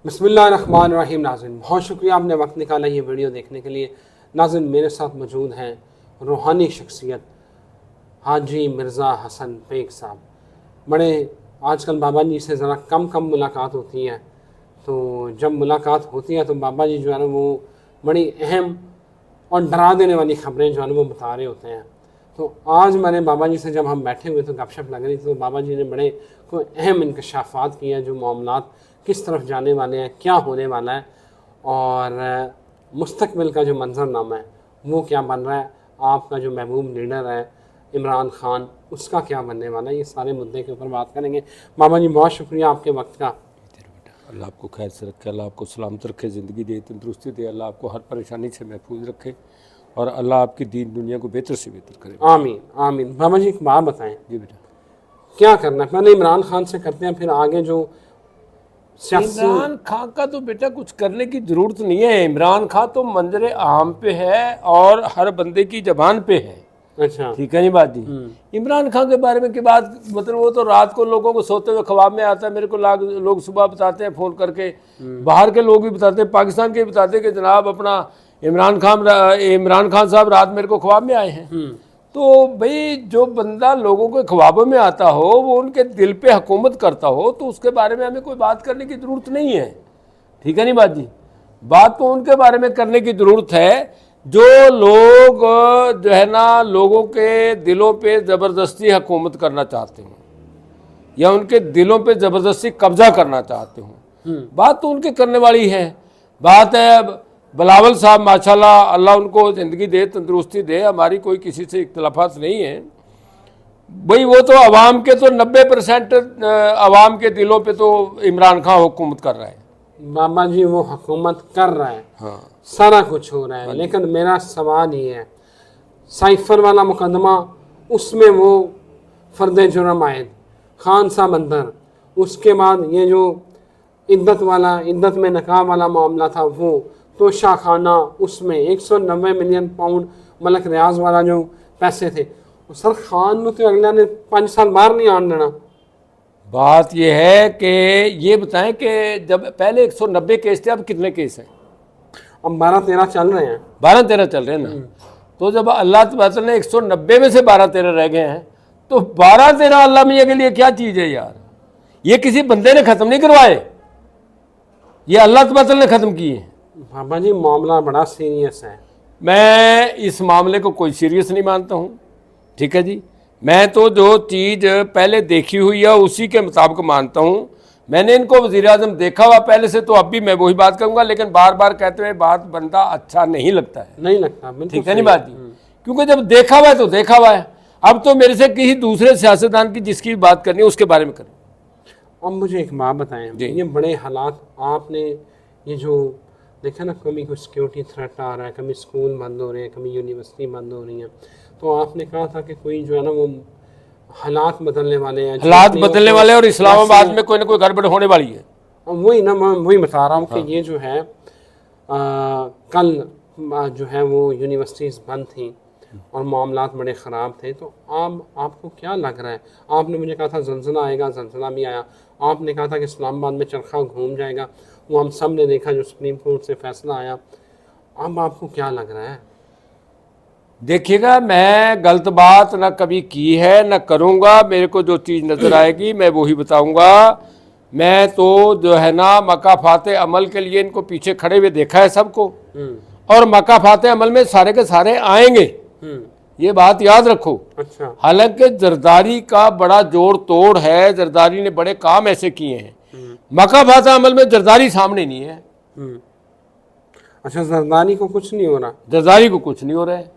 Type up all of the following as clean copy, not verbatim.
बिस्मिल्लाहिर्रहमानिर्रहीम। नाज़रीन, बहुत शुक्रिया आपने वक्त निकाला ये वीडियो देखने के लिए। नाज़रीन, मेरे साथ मौजूद हैं रूहानी शख्सियत हाजी मिर्ज़ा हसन बेग साहब। बड़े आजकल बाबा जी से ज़रा कम मुलाकात होती है, तो जब मुलाकात होती है तो बाबा जी जो है ना वो बड़ी अहम और डरा देने वाली खबरें जो है ना वो बता रहे होते हैं। तो आज मैंने बाबा जी से जब हम बैठे हुए तो गपशप लग रही थी, तो बाबा जी ने बड़े कोई अहम इंकशाफात किए हैं, जो मामलात किस तरफ जाने वाले हैं, क्या होने वाला है और मुस्तकबिल का जो मंजरनामा है वो क्या बन रहा है, आपका जो महबूब लीडर है इमरान खान उसका क्या बनने वाला है, ये सारे मुद्दे के ऊपर बात करेंगे। बाबा जी बहुत शुक्रिया आपके वक्त का। अल्लाह आपको खैर से रखे, अल्लाह आपको सलामत रखे, ज़िंदगी दे, तंदुरुस्ती दे, अल्लाह आपको हर परेशानी से महफूज रखे और अल्लाह आपकी दीन दुनिया को बेहतर से बेहतर करे। आमीन आमीन। बाबा जी एक बात बताएं, जी बेटा, क्या करना है? पहले इमरान खान से करते हैं, फिर आगे जो इमरान खान का तो बेटा कुछ करने की ज़रूरत नहीं है। इमरान खान तो मंजर आम पे है और हर बंदे की ज़बान पे है। अच्छा, ठीक है नहीं बात जी। इमरान खान के बारे में की बात, मतलब वो तो रात को लोगों को सोते हुए ख्वाब में आता है। मेरे को लोग सुबह बताते हैं फ़ोन करके, बाहर के लोग भी बताते हैं, पाकिस्तान के भी बताते हैं कि जनाब अपना इमरान खान साहब रात मेरे को ख्वाब में आए हैं। तो भाई जो बंदा लोगों के ख्वाबों में आता हो, वो उनके दिल पे हुकूमत करता हो, तो उसके बारे में हमें कोई बात करने की ज़रूरत नहीं है। ठीक है नहीं बात जी। बात तो उनके बारे में करने की ज़रूरत है जो लोग जो है ना लोगों के दिलों पे ज़बरदस्ती हुकूमत करना चाहते हो या उनके दिलों पे ज़बरदस्ती कब्जा करना चाहते हो। बात तो उनके करने वाली है। बात है बिलावल साहब माशाल्लाह, अल्लाह उनको ज़िंदगी दे, तंदुरुस्ती दे, हमारी कोई किसी से इख्तलाफात नहीं है। भाई वो तो अवाम के तो 90% अवाम के दिलों पे तो इमरान खान हुकूमत कर रहा है। बाबा जी वो हुकूमत कर रहा है, हाँ, सारा कुछ हो रहा है, लेकिन मेरा सवाल ये है, साइफर वाला मुकदमा उसमें वो फर्द जुर्म आयद खान साहब अंदर, उसके बाद ये जो इद्दत में नकाब वाला मामला था वो तो शाखाना, उसमें 190 मिलियन पाउंड मलक रियाज वाला जो पैसे थे, सर खान ने तो अगला ने 5 साल बाहर नहीं आन देना। बात यह है कि ये बताएं कि जब पहले 190 केस थे, अब कितने केस हैं? अब 12-13 चल रहे हैं। 12-13 चल रहे हैं ना। तो जब अल्लाह तबारा ने 190 में से 12-13 रह गए हैं, तो 12-13 अल्लाह मियाँ के लिए क्या चीज़ है यार? ये किसी बंदे ने ख़त्म नहीं करवाए, ये अल्लाह तबारा ने ख़त्म किए। बाबा जी मामला बड़ा सीरियस है। मैं इस मामले को कोई सीरियस नहीं मानता हूँ। ठीक है जी, मैं तो जो चीज़ पहले देखी हुई है उसी के मुताबिक मानता हूँ। मैंने इनको वज़ीर-ए-आज़म देखा हुआ पहले से, तो अब भी मैं वही बात करूँगा, लेकिन बार बार कहते हुए बात बंदा अच्छा नहीं लगता है। नहीं लगता, ठीक है नहीं बात जी, क्योंकि जब देखा हुआ है तो देखा हुआ है। अब तो मेरे से किसी दूसरे सियासतदान की जिसकी बात करनी है उसके बारे में करें। अब मुझे एक बात बताएं, ये बड़े हालात आपने ये जो देखा ना, कभी कोई सिक्योरिटी थ्रेट आ रहा है, कभी स्कूल बंद हो रहे हैं, कभी यूनिवर्सिटी बंद हो रही है, तो आपने कहा था कि कोई जो है ना वो हालात बदलने वाले हैं, हालात बदलने वाले और इस्लामाबाद में कोई ना कोई गड़बड़ होने वाली है। वही ना, मैं वही बता रहा हूँ कि ये जो है कल जो है वो यूनिवर्सिटीज़ बंद थी और मामलात बड़े ख़राब थे। तो आपको क्या लग रहा है? आपने मुझे कहा था ज़लज़ला आएगा, ज़लज़ला भी आया। आपने कहा था कि इस्लामाबाद में चरखा घूम जाएगा, वो हम सब ने देखा जो सुप्रीम कोर्ट से फैसला आया। अब आपको क्या लग रहा है? देखिएगा, मैं गलत बात ना कभी की है ना करूँगा। मेरे को जो चीज़ नज़र आएगी मैं वही बताऊँगा। मैं तो जो है ना मकाफाते अमल के लिए इनको पीछे खड़े हुए देखा है सबको, और मकाफाते अमल में सारे के सारे आएंगे, ये बात याद रखो। अच्छा, हालांकि जरदारी का बड़ा जोड़ तोड़ है, जरदारी ने बड़े काम ऐसे किए हैं, मकाफाते अमल में जरदारी सामने नहीं है। अच्छा, जरदारी को कुछ नहीं हो रहा? जरदारी को कुछ नहीं हो रहा है।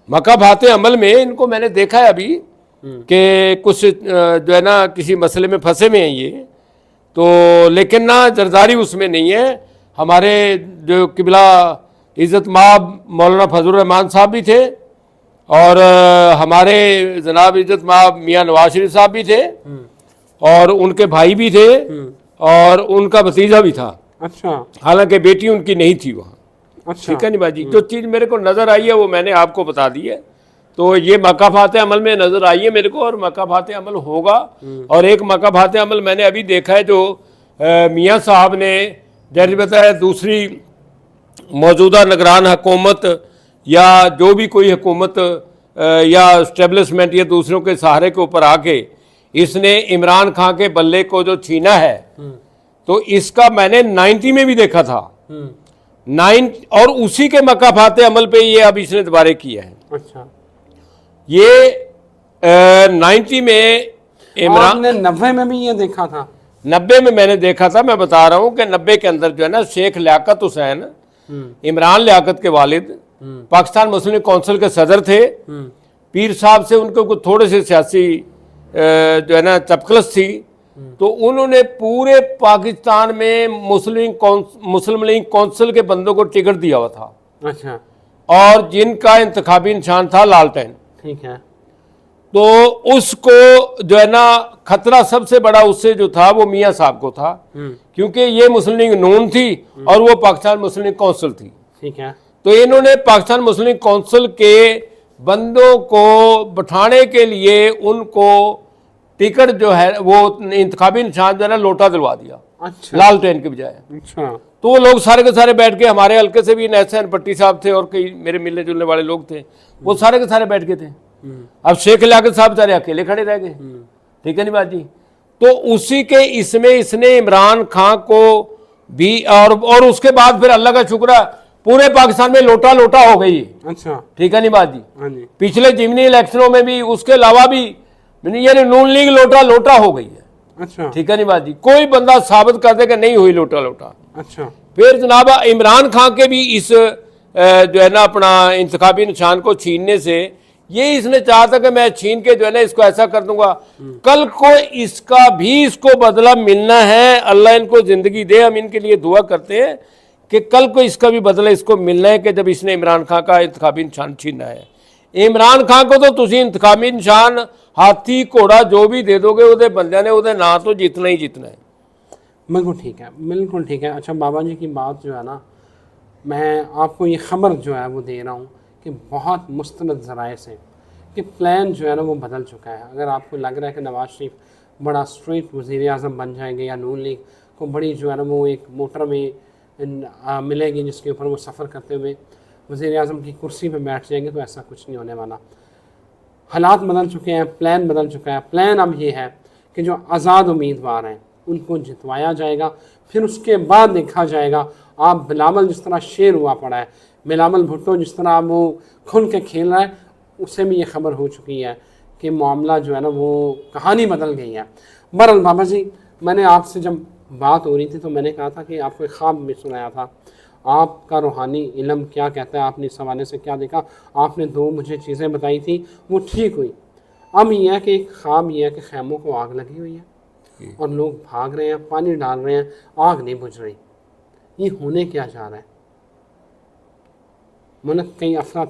मकाफाते अमल में इनको मैंने देखा है अभी कि कुछ जो है ना किसी मसले में फंसे में हैं ये, तो लेकिन ना जरदारी उसमें नहीं है। हमारे जो किबला इज़्ज़त माब मौलाना फजलुर रहमान साहब भी थे, और हमारे जनाब इज़्ज़त माब मियाँ नवाज शरीफ साहब भी थे, और उनके भाई भी थे, और उनका भतीजा भी था। अच्छा, हालांकि बेटी उनकी नहीं थी वहाँ। अच्छा, ठीक है नहीं बाजी, जो चीज़ मेरे को नज़र आई है वो मैंने आपको बता दी है। तो ये मकाफाते अमल में नज़र आई है मेरे को, और मकाफाते अमल होगा। और एक मकाफाते अमल मैंने अभी देखा है जो मियाँ साहब ने जैसे बताया दूसरी मौजूदा निगरान हुकूमत या जो भी कोई हुकूमत या इस्टेब्लिशमेंट या दूसरों के सहारे के ऊपर आके इसने इमरान खान के बल्ले को जो छीना है, तो इसका मैंने 90 में भी देखा था। 9 और उसी के मकाफाते अमल पे ये अब इसने दोबारा किया है। अच्छा, ये 90 में इमरान, आपने 90 में भी ये देखा था? 90 में मैंने देखा था। मैं बता रहा हूं कि 90 के अंदर जो है ना, शेख लियाकत हुसैन, इमरान लियाकत के वालिद, पाकिस्तान मुस्लिम कौंसिल के सदर थे। पीर साहब से उनको कुछ थोड़े से सियासी जो है ना चपकलस थी, तो उन्होंने पूरे पाकिस्तान में मुस्लिम लीग कौंसिल के बंदों को टिकट दिया हुआ था। अच्छा, और जिनका इंतखाबी निशान था लालटेन। ठीक है। तो उसको जो है ना खतरा सबसे बड़ा उससे जो था वो मियाँ साहब को था, क्योंकि ये मुस्लिम लीग नून थी और वो पाकिस्तान मुस्लिम लीग कौंसिल थी। ठीक है। तो इन्होंने पाकिस्तान मुस्लिम लीग कौंसिल के बंदों को बिठाने के लिए उनको टिकट जो है वो इंतखाबी निशान जो है ना लोटा दिलवा दिया। अच्छा, लालटेन के बजाय। अच्छा, तो वो लोग सारे के सारे बैठ के, हमारे हल्के से भी नैसन भट्टी साहब थे और कई मेरे मिलने जुलने वाले लोग थे, वो सारे के सारे बैठ के थे। अब शेख लियाकत साहब बेचारे अकेले खड़े रह गए। ठीक है नहीं बात जी। तो उसी के इसमें इसने इमरान खान को भी और उसके बाद फिर अल्लाह का शुक्र है पूरे पाकिस्तान में लोटा लोटा हो गई। अच्छा, ठीक है नहीं बात जी। हाँ जी, पिछले जिमनी इलेक्शनों में भी उसके अलावा भी यानी नून लीग लोटा लोटा हो गई है। अच्छा, ठीक है नहीं बात जी। कोई बंदा साबित कर दे कि नहीं हुई लोटा लोटा। अच्छा, फिर जनाब इमरान खान के भी इस जो है ना अपना इंतखाबी निशान को छीनने से ये इसने चाहा था कि मैं छीन के जो है ना इसको ऐसा कर दूंगा, कल को इसका भी इसको बदला मिलना है। अल्लाह इनको जिंदगी दे, हम इनके लिए दुआ करते हैं कि कल को इसका भी बदला इसको मिलना है कि जब इसने इमरान खान का इंतखाबी निशान छीनना है। इमरान खान को तो तुम इंतखाबी निशान हाथी घोड़ा जो भी दे दोगे वो बंदे ने वो ना तो जितना ही जितना है। बिल्कुल ठीक है, बिल्कुल ठीक है। अच्छा, बाबा जी की बात जो है ना, मैं आपको ये ख़बर जो है वो दे रहा हूँ कि बहुत मुस्तनद ज़राए से कि प्लान जो है ना वो बदल चुका है। अगर आपको लग रहा है कि नवाज़ शरीफ बड़ा स्ट्रेट वज़ीर आज़म बन जाएंगे या नून लीग को बड़ी जो है ना वो एक मोटर में मिलेगी जिसके ऊपर वो सफ़र करते हुए वज़ीर आज़म की कुर्सी पर बैठ जाएंगे, तो ऐसा कुछ नहीं होने वाला। हालात बदल चुके हैं, प्लान बदल चुका है। प्लान अब ये है कि जो आज़ाद उम्मीदवार हैं उनको जितवाया जाएगा, फिर उसके बाद देखा जाएगा। आप बिलावल जिस तरह शेर हुआ पड़ा है, बिलावल भुट्टो जिस तरह वो खुल के खेल रहा है, उससे भी ये खबर हो चुकी है कि मामला जो है ना वो कहानी बदल गई है। बहरहाल बाबा जी, मैंने आपसे जब बात हो रही थी तो मैंने कहा था कि आपको एक ख्वाब में सुनाया था, आपका रूहानी इल्म क्या कहता है, आपने इस हवाले से क्या देखा। आपने 2 मुझे चीज़ें बताई थी, वो ठीक हुई। अब यह है कि एक ख्वाब यह है कि खैमों को आग लगी हुई है और लोग भाग रहे हैं, पानी डाल रहे हैं, आग नहीं बुझ रही। ये होने क्या जा रहा है? कहीं अफरा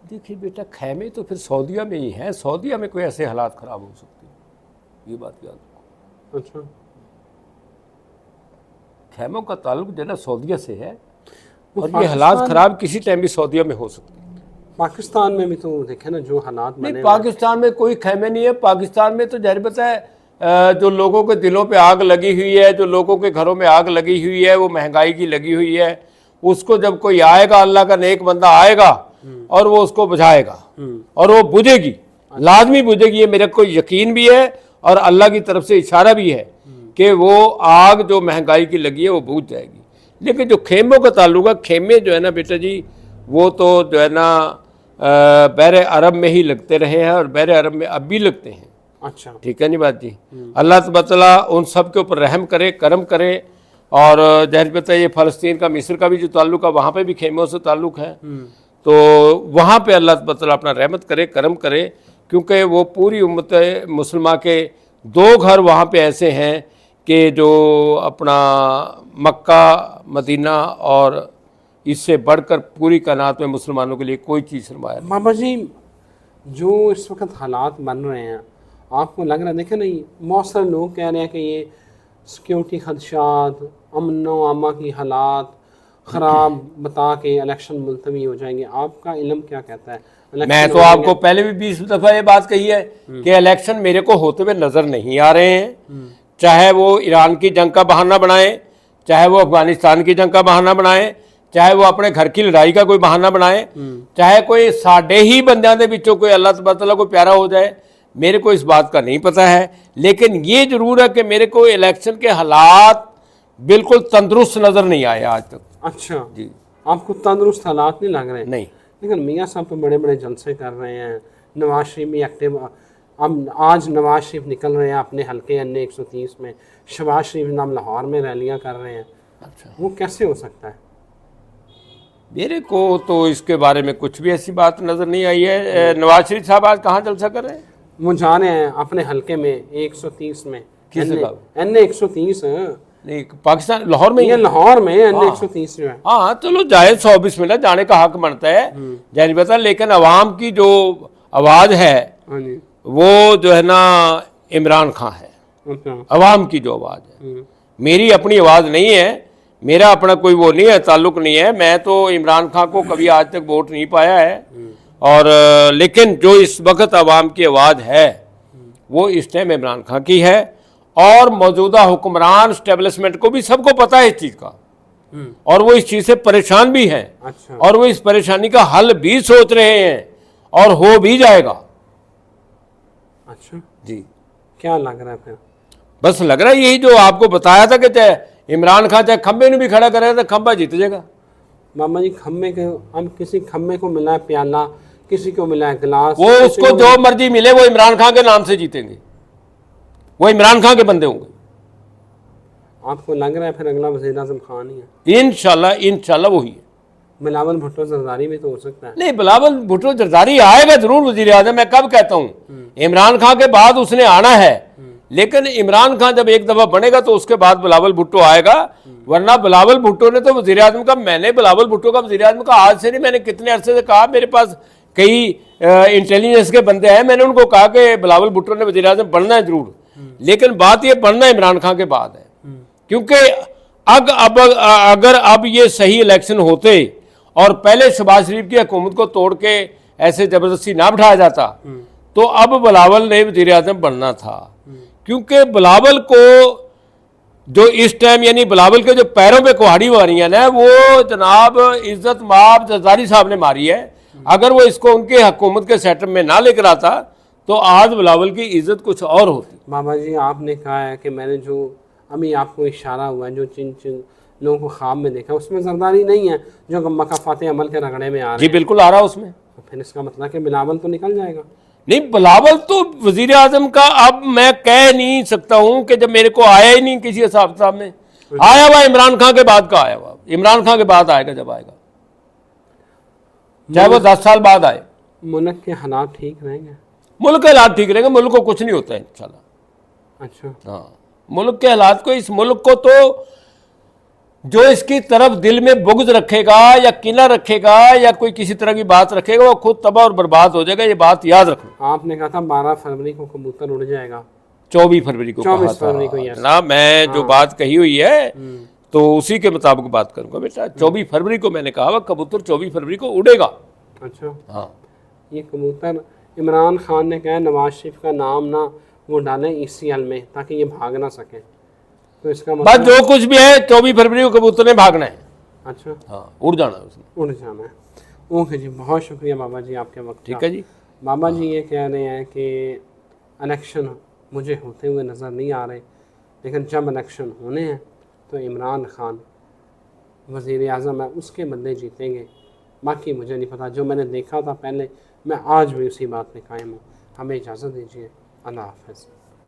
देखिए बेटा, खैमे तो फिर सऊदीया में ही है। सऊदीया में कोई ऐसे हालात ख़राब हो सकते हैं, ये बात याद रखो। अच्छा, खैमों का ताल्लुक जो है ना सऊदीया से है और ये हालात ख़राब किसी टाइम भी सऊदीया में हो सकते हैं। पाकिस्तान में भी तो देखे ना जो हालात बने। नहीं, पाकिस्तान में कोई खैमे नहीं है। पाकिस्तान में तो जाहिर बात है जो लोगों के दिलों पे आग लगी हुई है, जो लोगों के घरों में आग लगी हुई है, वो महंगाई की लगी हुई है, उसको जब कोई आएगा, अल्लाह का नेक बंदा आएगा और वो उसको बुझाएगा और वो बुझेगी, लाजमी बुझेगी। ये मेरे को यकीन भी है और अल्लाह की तरफ से इशारा भी है कि वो आग जो महंगाई की लगी है वो बुझ जाएगी। लेकिन जो खेमों का ताल्लुक है, खेमे जो है ना बेटा जी, वो तो जो है ना बहरे अरब में ही लगते रहे हैं और बहरे अरब में अब भी लगते हैं। अच्छा, ठीक है नहीं बात जी। अल्लाह तआला उन सब के ऊपर रहम करे, करम करे। और जाहिर बात है ये फ़लस्तीन का, मिस्र का भी जो ताल्लुक है वहाँ पे भी खेमों से ताल्लुक है, तो वहाँ पे अल्लाह तआला अपना रहमत करे, करम करे, क्योंकि वो पूरी उम्मत मुसलमा के 2 घर वहाँ पे ऐसे हैं कि जो अपना मक्का, मदीना और इससे बढ़कर पूरी कायनात में मुसलमानों के लिए कोई चीज़ सरमाया नहीं। बाबा जी, जो इस वक्त हालात बन रहे हैं, आपको लग रहा है, देखे नहीं, बहुत सारे लोग कह रहे हैं कि ये सिक्योरिटी खदशात, अमन व अमा की हालात ख़राब बता के इलेक्शन मुलतवी हो जाएंगे। आपका इल्म क्या कहता है? मैं तो आपको पहले भी 20 दफा ये बात कही है कि इलेक्शन मेरे को होते हुए नजर नहीं आ रहे हैं। चाहे वो ईरान की जंग का बहाना बनाए, चाहे वो अफगानिस्तान की जंग का बहाना बनाए, चाहे वो अपने घर की लड़ाई का कोई बहाना बनाए, चाहे कोई साढ़े ही बंदियां दे विचों कोई अल्लाह तबारक तआला को प्यारा हो जाए, मेरे को इस बात का नहीं पता है। लेकिन ये जरूर है कि मेरे को इलेक्शन के हालात बिल्कुल तंदुरुस्त नजर नहीं आए आज तक। अच्छा जी, आपको तंदुरुस्त हालात नहीं लग रहे? नहीं। लेकिन मियाँ साहब तो बड़े बड़े जलसे कर रहे हैं, नवाज शरीफ भी एक्टिव। अब आज नवाज शरीफ निकल रहे हैं अपने हल्के अन्य 130 में, शहबाज शरीफ नाम लाहौर में रैलियां कर रहे हैं। अच्छा, वो कैसे हो सकता है? मेरे को तो इसके बारे में कुछ भी ऐसी बात नजर नहीं आई है। नवाज शरीफ साहब आज कहाँ जलसा कर रहे हैं? वो जा रहे हैं अपने हल्के में 130 में। किसने कहा? अन्य 130 नहीं, पाकिस्तान लाहौर में ही ये है। लाहौर में अन्य 130 जो है। हाँ, चलो जाए 120 मिनट जाने का हक बनता है, जानी पता। लेकिन अवाम की जो आवाज है हाँ जी। वो जो है ना इमरान खान है। अच्छा। अवाम की जो आवाज है, मेरी अपनी आवाज नहीं है, मेरा अपना कोई वो नहीं है, ताल्लुक नहीं है। मैं तो इमरान खान को कभी आज तक वोट नहीं पाया है। और लेकिन जो इस वक्त अवाम की आवाज है वो इस टाइम इमरान खान की है। और मौजूदा हुक्मरान स्टेब्लिशमेंट को भी सबको पता है इस चीज का, और वो इस चीज से परेशान भी हैं। अच्छा। और वो इस परेशानी का हल भी सोच रहे हैं और हो भी जाएगा। अच्छा जी, क्या लग रहा है फिर? बस लग रहा है यही जो आपको बताया था कि चाहे इमरान खान चाहे खंबे ने भी खड़ा करे तो खंबा जीत जाएगा। मामा जी खम्बे के, हम किसी खम्बे को मिला है प्याला, किसी को मिला है गिलास, वो किसी उसको को जो मर्जी मिले वो इमरान खान के नाम से जीतेंगे, वो इमरान खान के बंदे होंगे। आपको लग रहा है फिर अगला वज़ीर आज़म खान ही है? इंशाल्लाह वही है। बिलावल भुट्टो जरदारी भी तो हो सकता है। नहीं, बिलावल भुट्टो जरदारी आएगा जरूर वजीर आज़म। मैं कब कहता हूँ इमरान खान के बाद उसने आना है, लेकिन इमरान खान जब एक दफा बनेगा तो उसके बाद बिलावल भुट्टो आएगा। वरना बिलावल भुट्टो ने तो वजीर आज़म का, मैंने बिलावल भुट्टो का वजीर आज़म का आज से नहीं, मैंने कितने अरसे से कहा। मेरे पास कई इंटेलिजेंस के बंदे हैं, मैंने उनको कहा कि बिलावल भुट्टो ने वजीर आज़म बनना है जरूर, लेकिन बात ये बनना इमरान खान के बाद है। क्योंकि अगर अब ये सही इलेक्शन होते और पहले शहबाज शरीफ की हुकूमत को तोड़ के ऐसे जबरदस्ती ना बिठाया जाता तो अब बिलावल ने वजीर आज़म बनना था। क्योंकि बिलावल को जो इस टाइम, यानी बिलावल के जो पैरों पे कुहाड़ी मारी है ना, वो जनाब इज्जत माब जरदारी साहब ने मारी है। अगर वो इसको उनके हुकूमत के सेटअप में ना लेकर आता तो आज बिलावल की इज्जत कुछ और होती। बाबा जी आपने कहा है कि मैंने जो अभी आपको इशारा हुआ है, जो जिन जिन लोगों को ख्वाब में देखा उसमें जरदारी नहीं है, जो मकाफात अमल के रगड़े में आ रहे जी हैं। बिल्कुल आ रहा उसमें। तो फिर इसका मतलब कि बिलावल तो निकल जाएगा। नहीं, बिलावल तो वजीर आजम का अब मैं कह नहीं सकता हूं कि जब मेरे को आया ही नहीं किसी हिसाब साहब में, आया हुआ इमरान खान के बाद का आया हुआ, इमरान खान के बाद आएगा जब आएगा, चाहे वो 10 साल बाद आए। मुल्क के हालात ठीक रहेंगे? मुल्क के हालात ठीक रहेंगे, मुल्क को कुछ नहीं होता है इंशाल्लाह। अच्छा। हाँ, मुल्क के हालात को, इस मुल्क को तो जो इसकी तरफ दिल में बुग़्ज़ रखेगा या किना रखेगा या कोई किसी तरह की बात रखेगा वो खुद तबाह और बर्बाद हो जाएगा। ये बात याद रखना। आपने कहा था 12 फरवरी को कबूतर उड़ जाएगा। 24 फरवरी को 24 फरवरी को, यस। ना मैं जो बात कही हुई है तो उसी के मुताबिक बात करूंगा बेटा। 24 फरवरी को मैंने कहा कबूतर 24 फरवरी को उड़ेगा। अच्छा। हाँ, ये कबूतर इमरान खान ने कहा नवाज शरीफ का नाम ना वो डालें ECL में ताकि ये भाग ना सके, तो इसका बस मतलब जो कुछ भी है 24 फरवरी को कबूतर ने भागना है। अच्छा, हाँ, उड़ जाना है उसने। उड़ जाना है। ओके जी, बहुत शुक्रिया बाबा जी आपके वक्त का। ठीक है जी। बाबा जी ये कह रहे हैं कि इलेक्शन मुझे होते हुए नज़र नहीं आ रहे, लेकिन जब इलेक्शन होने हैं तो इमरान खान वज़ीर आज़म है, उसके बंदे जीतेंगे। बाकी मुझे नहीं पता, जो मैंने देखा था पहले मैं आज भी उसी बात पे कायम हूँ। हमें इजाज़त दीजिए, अल्लाह हाफ़िज़।